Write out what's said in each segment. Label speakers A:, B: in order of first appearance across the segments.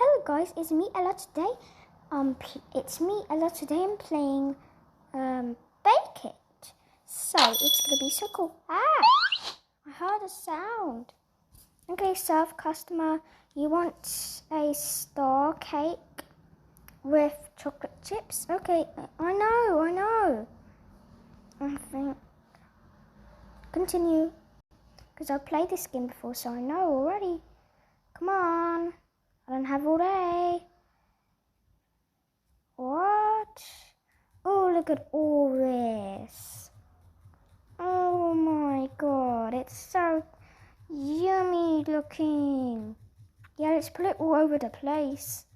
A: Hello guys, it's me Ella today. It's me Ella today. I'm playing Bake It. So it's gonna be so cool. I heard a sound. Okay, serve customer. You want a star cake with chocolate chips? Okay, I know. I think continue because I've played this game before, so I know already. Come on. I don't have all day. What? Oh, look at all this. Oh my god, it's so yummy looking. Yeah, let's put it all over the place.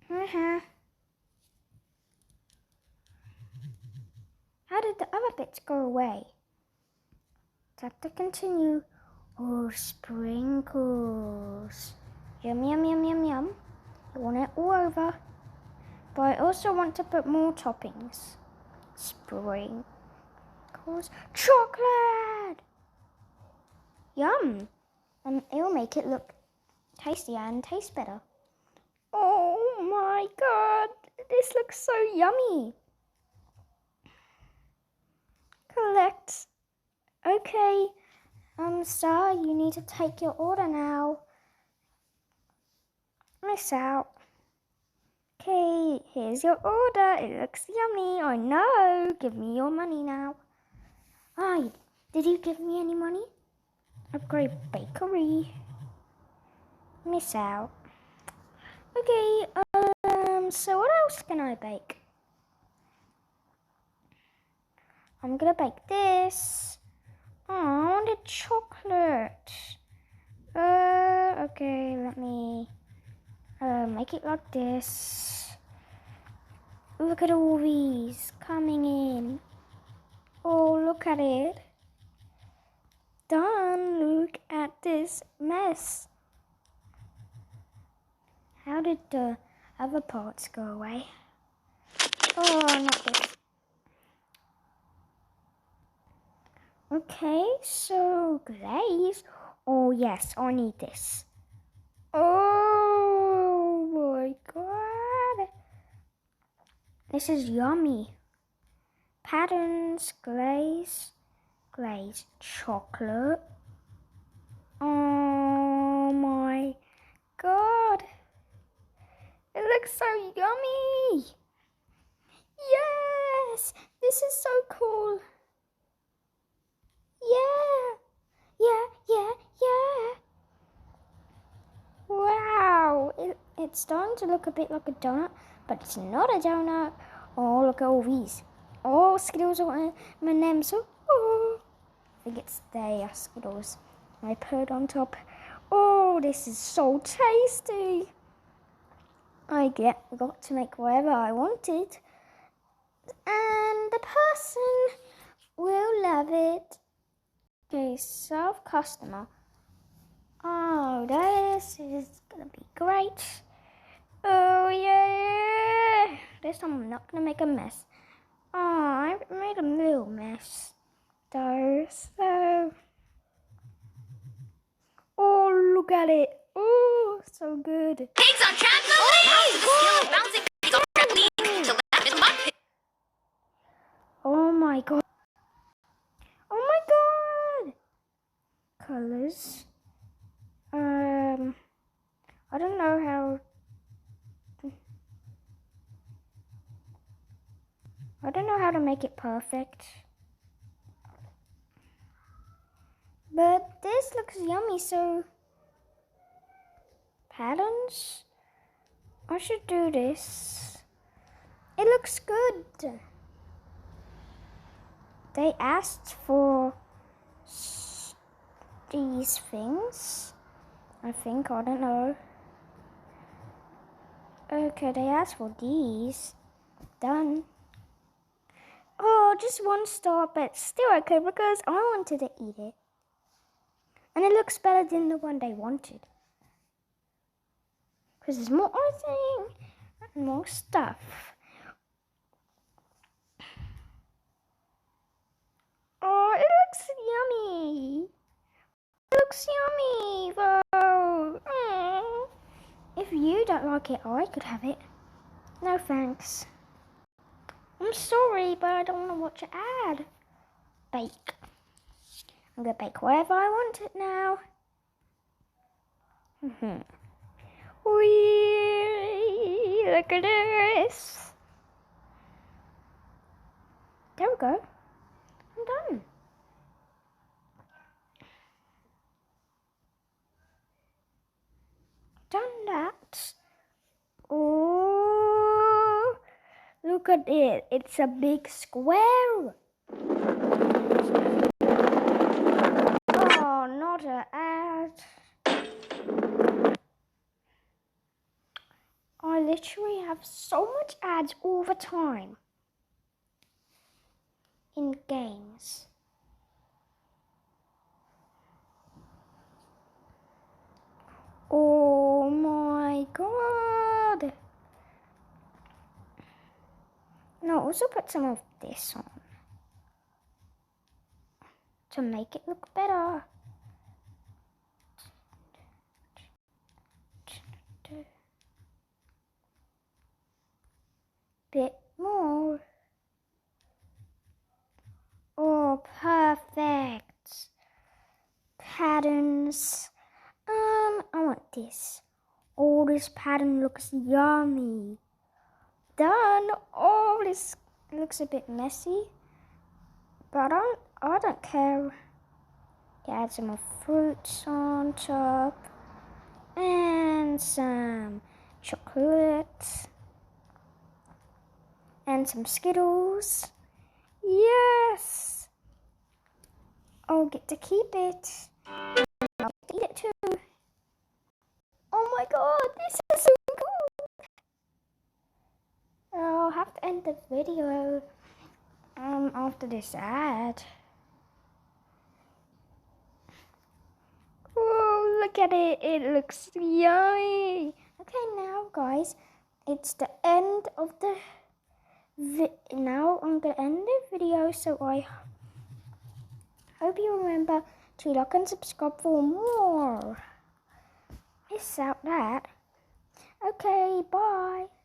A: How did the other bits go away? Tap to continue. Oh, sprinkles. Yum, yum, yum, yum, yum. I want it all over. But I also want to put more toppings. Sprinkles. Chocolate! Yum! And it'll make it look tastier and taste better. Oh my god! This looks so yummy! Collect. Okay. Sir, you need to take your order now. Miss out. Okay, here's your order. It looks yummy. I know. Give me your money now. Did you give me any money? Upgrade bakery. Miss out. Okay, so what else can I bake? I'm gonna bake this. Oh, I wanted chocolate. Okay, let me make it like this. Look at all these coming in. Oh, look at it. Done. Look at this mess. How did the other parts go away? Oh, not this. Okay, so glaze. Oh yes, I need this. Oh my god. This is yummy. Patterns, glaze, chocolate. Oh my god. It looks so yummy. Yes, this is so cool. Yeah. Wow, it's starting to look a bit like a donut, but it's not a donut. Oh, look at all these. Oh, Skittles or M&M's. Oh, I think they are Skittles. I put on top. Oh, this is so tasty. I got to make whatever I wanted. And the person will love it. Okay, serve customer. Oh, this is gonna be great. Oh yeah! This time I'm not gonna make a mess. Oh, I made a little mess. Though, so. Oh, look at it. Oh, so good.
B: Pigs on trampoline! Master the skill of bouncing pigs on trampoline. To left is mud pig.
A: Oh my god. Colors. I don't know how to make it perfect. But this looks yummy, so patterns. I should do this. It looks good. They asked for these things. I think, I don't know. Okay, they asked for these. Done. Oh, just one star, but still okay because I wanted to eat it. And it looks better than the one they wanted. Because there's more icing and more stuff. Oh, it looks yummy. It looks yummy, though. don't like it, I could have it. No thanks. I'm sorry, but I don't want to watch an ad. Bake. I'm going to bake whatever I want it now. Whee! Look at this. There we go. I'm done. Done that. Oh, look at it. It's a big square. Oh, not an ad. I literally have so much ads all the time in games. Oh my god. No, also put some of this on to make it look better. Bit more. Oh, perfect. Patterns. I want this. Oh, this pattern looks yummy. Done. Oh, this looks a bit messy, but I don't care. Add some more fruits on top and some chocolate and some Skittles. Yes, I'll get to keep it. I'll eat it too. Oh my god, this is so cool. I'll have to end the video after this ad. Oh, look at it. It looks yummy. Okay, now guys, it's the end of the now I'm going to end the video, so I hope you remember to like and subscribe for more. Miss out that. Okay, bye.